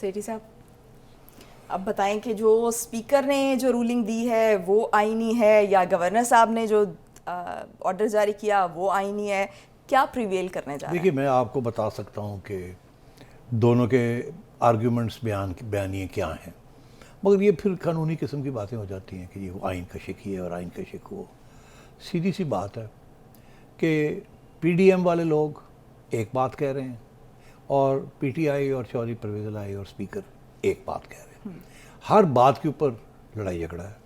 सेठी साहब, अब बताएं कि जो स्पीकर ने जो रूलिंग दी है वो आईनी है या गवर्नर साहब ने जो ऑर्डर जारी किया वो आईनी है, क्या प्रिवेल करने जा रहा है? देखिए, मैं आपको बता सकता हूँ कि दोनों के आर्ग्यूमेंट्स बयानिए क्या हैं, मगर ये फिर कानूनी किस्म की बातें हो जाती हैं कि ये वो आइन का शिकी है और आइन का शिक वो। सीधी सी बात है कि पीडीएम वाले लोग एक बात कह रहे हैं और पीटीआई और चौधरी परवेज़ इलाही और स्पीकर एक बात कह रहे हैं। हर बात के ऊपर लड़ाई झगड़ा है,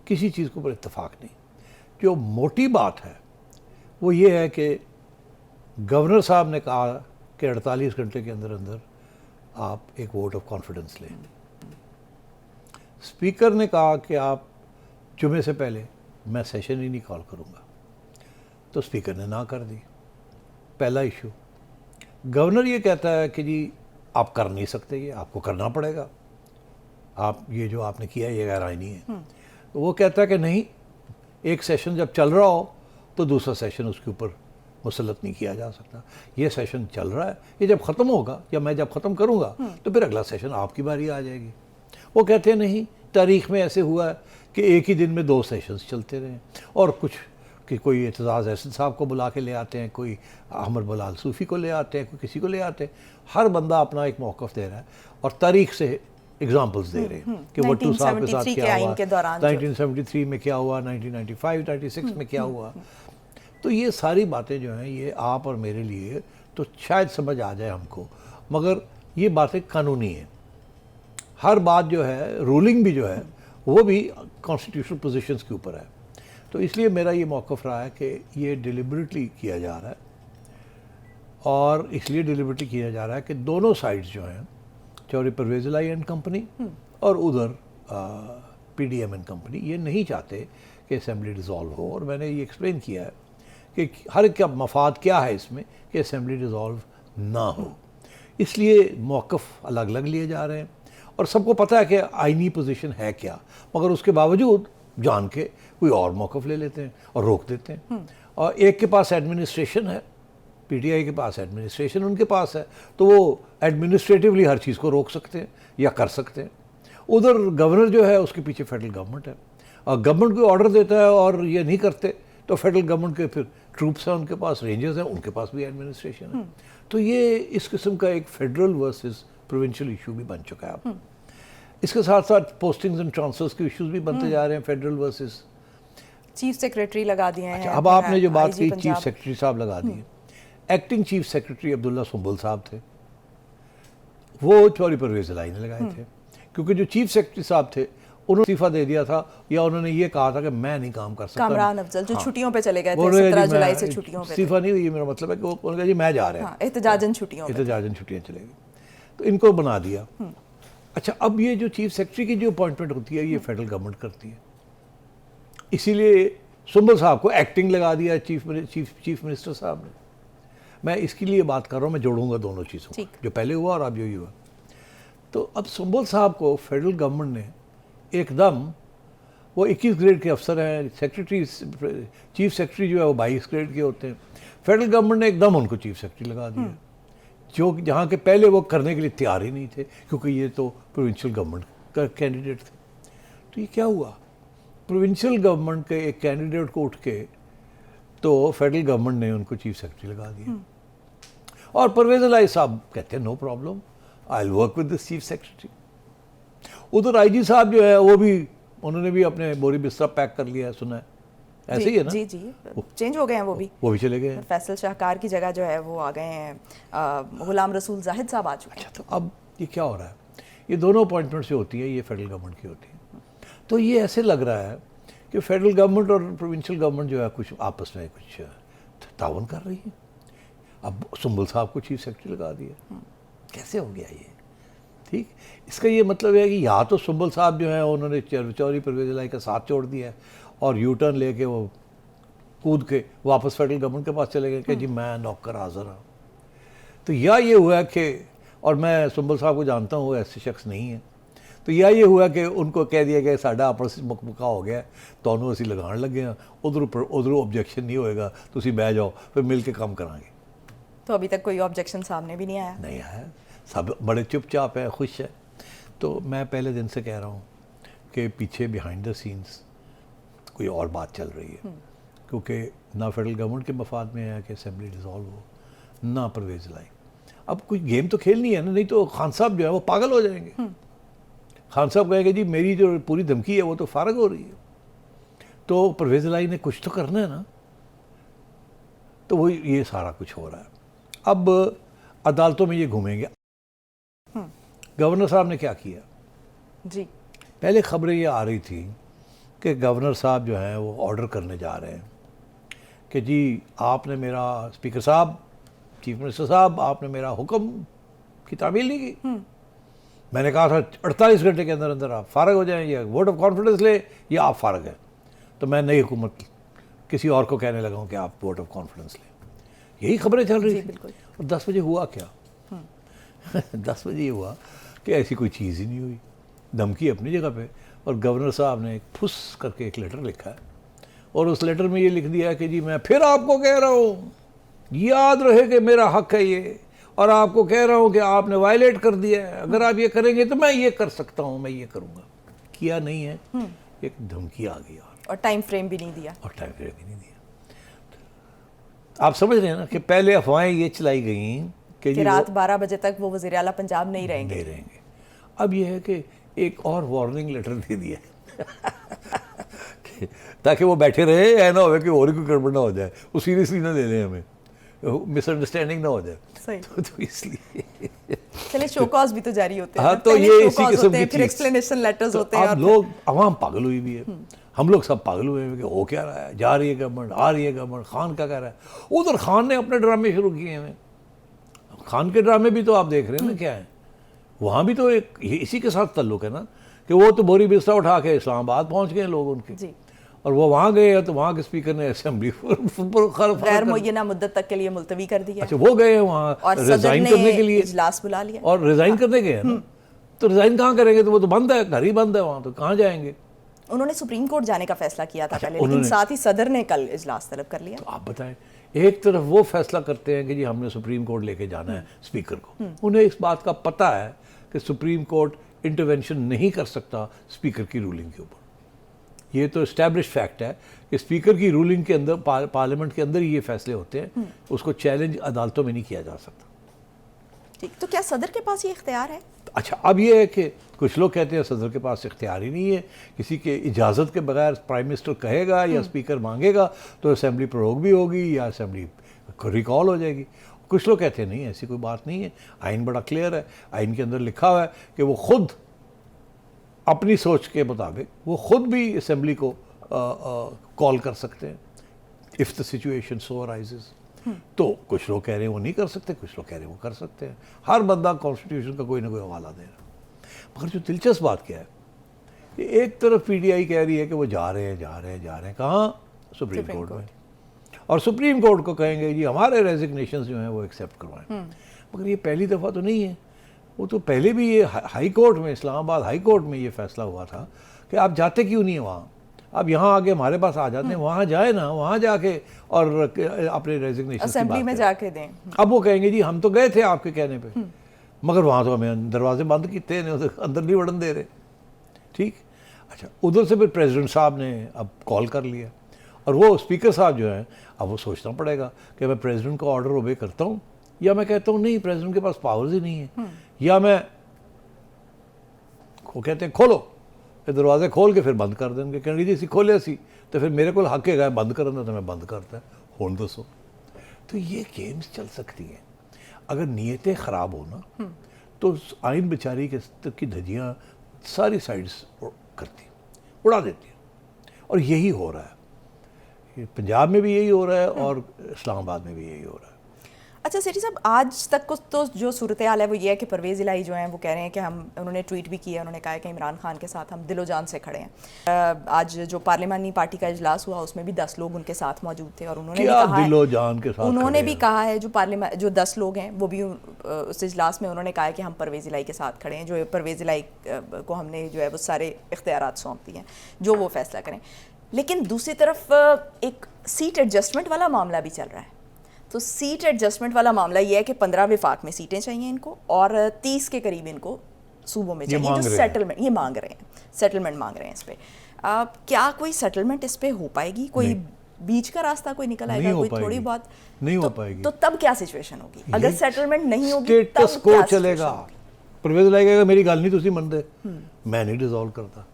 किसी चीज़ के ऊपर इत्तेफाक नहीं। जो मोटी बात है वो ये है कि गवर्नर साहब ने कहा कि 48 घंटे के अंदर अंदर आप एक वोट ऑफ कॉन्फिडेंस लें। स्पीकर ने कहा कि आप जुमे से पहले मैं सेशन ही नहीं कॉल करूंगा, तो स्पीकर ने ना कर दी। पहला इशू। गवर्नर ये कहता है कि जी आप कर नहीं सकते, ये आपको करना पड़ेगा, आप ये जो आपने किया ये गैर आईनी है। तो वो कहता है कि नहीं, एक सेशन जब चल रहा हो तो दूसरा सेशन उसके ऊपर मुसलत नहीं किया जा सकता। ये सेशन चल रहा है, ये जब ख़त्म होगा या मैं जब ख़त्म करूँगा तो फिर अगला सेशन आपकी बारी आ जाएगी। वो कहते हैं नहीं, तारीख़ में ऐसे हुआ है कि एक ही दिन में 2 सेशंस चलते रहे, और कुछ कि कोई एतजाज़ एहसन साहब को बुला के ले आते हैं, कोई अहमद बलाल सूफ़ी को ले आते हैं, कोई किसी को ले आते हैं। हर बंदा अपना एक मौक़िफ़ दे रहा है और तारीख़ से एग्जाम्पल्स दे रहे हैं कि भट्टू साहब के साथ क्या हुआ, 1973 में क्या हुआ, 1995 96 में क्या हुआ। तो ये सारी बातें जो हैं ये आप और मेरे लिए तो शायद समझ आ जाए हमको, मगर ये बातें कानूनी हैं। हर बात जो है, रूलिंग भी जो है वो भी कॉन्स्टिट्यूशनल पोजीशंस के ऊपर है। तो इसलिए मेरा ये मौक़िफ़ रहा है कि ये डिलिबरेटली किया जा रहा है, और इसलिए डिलिबरेटली किया जा रहा है कि दोनों साइड्स जो हैं, चौधरी परवेज़ इलाही एंड कंपनी और उधर पीडीएम एंड कंपनी, ये नहीं चाहते कि असेंबली डिज़ोल्व हो। और मैंने ये एक्सप्लेन किया है कि हर क्या मफाद क्या है इसमें कि असेंबली डिज़ोल्व ना हो, इसलिए मौक़िफ़ अलग अलग लिए जा रहे हैं। और सबको पता है कि आईनी पोजीशन है क्या, मगर उसके बावजूद जान के कोई और मौक़िफ़ ले लेते हैं और रोक देते हैं। और एक के पास एडमिनिस्ट्रेशन है, पीटीआई के पास एडमिनिस्ट्रेशन उनके पास है, तो वो एडमिनिस्ट्रेटिवली हर चीज़ को रोक सकते हैं या कर सकते हैं। उधर गवर्नर जो है उसके पीछे फेडरल गवर्नमेंट है, और गवर्नमेंट कोई ऑर्डर देता है और ये नहीं करते तो फेडरल गवर्नमेंट के फिर ट्रूप्स हैं, उनके पास रेंजर्स हैं, उनके पास भी एडमिनिस्ट्रेशन है। तो ये इस किस्म का एक फेडरल वर्सेस प्रोविंशियल इशू भी बन चुका है अब। इसके साथ साथ पोस्टिंग्स एंड ट्रांसफर्स के इश्यूज भी बनते जा रहे हैं, फेडरल वर्सेस चीफ सेक्रेटरी लगा दिए हैं। अब आपने जो बात की चीफ सेक्रेटरी साहब लगा दिए, acting chief secretary Abdullah Sumbul साहब थे, वो चौधरी परवेज़ इलाही ने लगाए थे, क्योंकि जो चीफ सेक्रेटरी साहब थे उन्होंने इस्तीफा दे दिया था, या उन्होंने ये कहा था कि मैं नहीं काम कर सकता। कामरान अफजल जो छुट्टियों पे चले गए थे 17 जुलाई से छुट्टियों पे, इस्तीफा नहीं, ये मेरा मतलब है कि उन्होंने कहा जी मैं जा रहा है, एहतजाजन छुट्टियों चले गए, तो इनको बना दिया। अच्छा, अब ये जो चीफ सेक्रेटरी की जो अपॉइंटमेंट होती है ये फेडरल गवर्नमेंट करती है, इसीलिए सुंबल साहब को एक्टिंग लगा दिया चीफ मिनिस्टर साहब ने। मैं इसके लिए बात कर रहा हूँ, मैं जोड़ूंगा दोनों चीज़ों, जो पहले हुआ और अब जो हुआ। तो अब सुंबल साहब को फेडरल गवर्नमेंट ने एकदम, वो 21 ग्रेड के अफसर हैं, सेक्रेटरी चीफ सेक्रेटरी जो है वो 22 ग्रेड के होते हैं, फेडरल गवर्नमेंट ने एकदम उनको चीफ सेक्रेटरी लगा दिया, जो जहाँ के पहले वो करने के लिए तैयार ही नहीं थे, क्योंकि ये तो प्रोविंशियल गवर्नमेंट का कैंडिडेट थे। तो ये क्या हुआ, प्रोविंशियल गवर्नमेंट के एक कैंडिडेट को उठ के तो फेडरल गवर्नमेंट ने उनको चीफ सेक्रेटरी लगा दिया, और परवेज़ इलाही साहब कहते हैं no problem, I will work with this chief secretary. उधर आईजी साहब जो है वो भी, उन्होंने भी अपने बोरी बिस्तरा पैक कर लिया है, सुना है ऐसे ही है ना? जी चेंज हो गए हैं वो भी चले गए हैं। फैसल शाहकार की जगह जो है वो आ गए हैं, गुलाम रसूल जाहिद साहब आ चुके हैं। अच्छा, तो अब ये क्या हो रहा है, ये दोनों अपॉइंटमेंट्स जो होती है ये फेडरल गवर्नमेंट की होती है। तो ये ऐसे लग रहा है कि फेडरल गवर्नमेंट और प्रोविंशियल गवर्नमेंट जो है कुछ आपस में कुछ ताउन कर रही है। अब सुंबल साहब को चीफ सेक्रेटरी लगा दिया, कैसे हो गया ये? ठीक, इसका ये मतलब है कि या तो सुंबल साहब जो है उन्होंने चौधरी परवेज़ इलाही का साथ छोड़ दिया है और यू टर्न लेके वो कूद के वापस फेडरल गवर्नमेंट के पास चले गए कि जी मैं नौकर हाजिर हूँ। तो या ये हुआ कि, और मैं सुंबल साहब को जानता हूँ वो ऐसे शख्स नहीं है, तो या ये हुआ कि उनको कह दिया गया साडा आपस मुका हो गया, दोनों असी लगान लगे हैं, उधर ऑब्जेक्शन नहीं होएगा, तुसी बह जाओ, फिर मिल के काम करांगे। तो अभी तक कोई ऑब्जेक्शन सामने भी नहीं आया? नहीं आया। सब बड़े चुपचाप हैं, खुश हैं। तो मैं पहले दिन से कह रहा हूँ कि पीछे बिहाइंड द सीन्स कोई और बात चल रही है, क्योंकि ना फेडरल गवर्नमेंट के मफाद में है कि असेंबली डिसॉल्व हो, ना परवेज़ लाई। अब कोई गेम तो खेलनी है ना, नहीं तो खान साहब जो है वो पागल हो जाएंगे। खान साहब कहेंगे जी मेरी जो पूरी धमकी है वो तो फारग हो रही है, तो परवेज़ लाई ने कुछ तो करना है ना। तो वो ये सारा कुछ हो रहा है। अब अदालतों में ये घूमेंगे। गवर्नर साहब ने क्या किया जी, पहले खबरें ये आ रही थी कि गवर्नर साहब जो हैं वो ऑर्डर करने जा रहे हैं कि जी आपने मेरा, स्पीकर साहब, चीफ मिनिस्टर साहब, आपने मेरा हुक्म की तामील नहीं की। मैंने कहा था 48 घंटे के अंदर अंदर आप फारग हो जाएं, या वोट ऑफ कॉन्फिडेंस ले या आप फारग हैं। तो मैं नई हुकूमत किसी और को कहने लगा हूँ कि आप वोट ऑफ कॉन्फिडेंस लें। यही खबरें चल रही थी। और 10 बजे हुआ क्या 10 बजे ये हुआ कि ऐसी कोई चीज़ ही नहीं हुई, धमकी अपनी जगह पे। और गवर्नर साहब ने एक फुस करके एक लेटर लिखा है, और उस लेटर में ये लिख दिया है कि जी मैं फिर आपको कह रहा हूँ, याद रहे कि मेरा हक है ये, और आपको कह रहा हूँ कि आपने वायलेट कर दिया है, अगर आप ये करेंगे तो मैं ये कर सकता हूँ, मैं ये करूँगा। किया नहीं है, एक धमकी आ गई। और टाइम फ्रेम भी नहीं दिया। और टाइम फ्रेम भी नहीं दिया। आप समझ रहे हैं ना कि पहले अफवाहें ये चलाई गई कि रात 12 बजे तक वो वज़ीर आला पंजाब नहीं रहेंगे। अब ये है कि एक और वार्निंग लेटर दे दिया ताकि वो बैठे रहे, ऐ ना हो कि और कोई गड़बड़ ना हो जाए, वो सीरियसली ना ले लें, हमें मिसअंडरस्टैंडिंग ना हो जाए। सही। तो इसलिए चलिए शो कॉज भी तो जारी होते हैं। हाँ, तो ये इसी किस्म की फिर एक्सप्लेनेशन लेटर्स होते हैं। अब लोग, आवाम पागल हुई भी है, हम लोग सब पागल हुए हैं कि हो क्या रहा है, जा रही है गवर्नमेंट, आ रही है गवर्नमेंट, खान क्या कह रहा है। उधर खान ने अपने ड्रामे शुरू किए हैं। खान के ड्रामे भी तो आप देख रहे हैं ना क्या है, वहाँ भी तो एक इसी के साथ ताल्लुक है ना, कि वो तो बोरी बिस्तर उठा के इस्लामाबाद पहुँच गए लोग उनके जी। और वो वहाँ गए तो वहाँ के स्पीकर ने असेंबली गैर मुय्यना मुद्दत तक के लिए मुलतवी कर दिया। अच्छा, वो गए वहाँ रिजाइन करने के लिए, इजलास बुला लिया और रिजाइन करने गए ना। तो रिजाइन कहाँ करेंगे, तो वो तो बंद है, घर ही बंद है वहाँ, तो कहाँ जाएंगे। उन्होंने सुप्रीम कोर्ट जाने का फैसला किया था पहले, लेकिन साथ ही सदर ने कल इजलास तलब कर लिया। तो आप बताएं, एक तरफ वो फैसला करते हैं कि जी हमने सुप्रीम कोर्ट लेके जाना है स्पीकर को, उन्हें इस बात का पता है कि सुप्रीम कोर्ट इंटरवेंशन नहीं कर सकता स्पीकर की रूलिंग के ऊपर। ये तो एस्टैब्लिश फैक्ट है कि स्पीकर की रूलिंग के अंदर, पार्लियामेंट के अंदर ही ये फैसले होते हैं, उसको चैलेंज अदालतों में नहीं किया जा सकता। ठीक, तो क्या सदर के पास ये इख्तियार है? अच्छा, अब ये है कि कुछ लोग कहते हैं सदर के पास इख्तियार ही नहीं है, किसी के इजाज़त के बगैर प्राइम मिनिस्टर कहेगा या स्पीकर मांगेगा तो असेंबली प्रोरोग भी होगी या असेंबली रिकॉल हो जाएगी। कुछ लोग कहते हैं नहीं, ऐसी कोई बात नहीं है, आइन बड़ा क्लियर है, आइन के अंदर लिखा हुआ है कि वो खुद अपनी सोच के मुताबिक वो खुद भी असेंबली को कॉल कर सकते हैं if the situation so arises. तो कुछ लोग कह रहे हैं वो नहीं कर सकते, कुछ लोग कह रहे हैं वो कर सकते हैं। हर बंदा कॉन्स्टिट्यूशन का कोई ना कोई हवाला दे रहा। मगर जो दिलचस्प बात क्या है कि एक तरफ पीटीआई कह रही है कि वो जा रहे हैं कहाँ, सुप्रीम कोर्ट में, और सुप्रीम कोर्ट को कहेंगे जी हमारे रेजिग्नेशन जो हैं वो एक्सेप्ट करवाएं। मगर ये पहली दफ़ा तो नहीं है, वो तो पहले भी ये हाई कोर्ट में, इस्लामाबाद हाई कोर्ट में ये फैसला हुआ था कि आप जाते क्यों नहीं है वहाँ, अब यहाँ आगे हमारे पास आ जाते हैं, वहाँ जाए ना, वहाँ जाके और अपने रेजिग्नेशन असेंबली में जाके दें। अब वो कहेंगे जी हम तो गए थे आपके कहने पे, मगर वहाँ तो हमें दरवाजे बंद किए थे, अंदर नहीं बढ़न दे रहे। ठीक, अच्छा, उधर से फिर प्रेसिडेंट साहब ने अब कॉल कर लिया, और वो स्पीकर साहब जो हैं अब वो सोचना पड़ेगा कि मैं प्रेसिडेंट का ऑर्डर ओबे करता हूँ या मैं कहता हूँ नहीं, प्रेसिडेंट के पास पावर्स ही नहीं है, या मैं, वो कहते हैं खोलो, फिर दरवाजे खोल के फिर बंद कर देंगे, कहने जी असी खोले सी तो फिर मेरे को हक है बंद करना, तो मैं बंद करता है, हुण दसो। तो ये गेम्स चल सकती हैं अगर नीयतें ख़राब हो ना, तो आइन बेचारी के की धज्जियाँ सारी साइड्स करती, उड़ा देती हैं। और यही हो रहा है, पंजाब में भी यही हो रहा है और इस्लामाबाद में भी यही हो रहा है। अच्छा सेठी साहब, आज तक तो जो सूरत हाल है वो ये है कि परवेज़ इलाही जो हैं वो कह रहे हैं कि हम, उन्होंने ट्वीट भी किया, उन्होंने कहा है कि इमरान खान के साथ हम दिलो जान से खड़े हैं। आज जो पार्लियामानी पार्टी का इजलास हुआ उसमें भी 10 लोग उनके साथ मौजूद थे, और उन्होंने भी कहा दिलो जान के साथ उन्होंने भी कहा है जो 10 लोग हैं वो भी उस इजलास में उन्होंने कहा है कि हम परवेज़ इलाही के साथ खड़े हैं, जो परवेज़ इलाही को हमने जो है वो सारे इख्तियारात सौंप दिए हैं, जो वो फैसला करें। लेकिन दूसरी तरफ एक सीट एडजस्टमेंट वाला मामला भी चल रहा है, तो सीट एडजस्टमेंट वाला मामला ये है कि 15 विफाक में सीटें चाहिए इनको और 30 के करीब इनको सूबों में चाहिए, जो सेटलमेंट ये मांग रहे हैं, सेटलमेंट मांग रहे हैं इस पे। क्या कोई सेटलमेंट इस पे हो पाएगी? कोई बीच का रास्ता कोई निकल आएगा? कोई थोड़ी बहुत नहीं हो पाएगी। तो तब क्या सिचुएशन होगी अगर सेटलमेंट नहीं होगी? स्टेटस को चलेगा। परवेज लाएगा मेरी गल नहीं तुसी मनदे, मैं नहीं डिसॉल्व करता,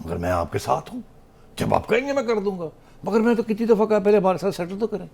मगर मैं आपके साथ हूं, जब आप कहेंगे मैं कर दूंगा। मगर मैं तो कितनी दफा कहा पहले हमारे साथ सेटल तो करें।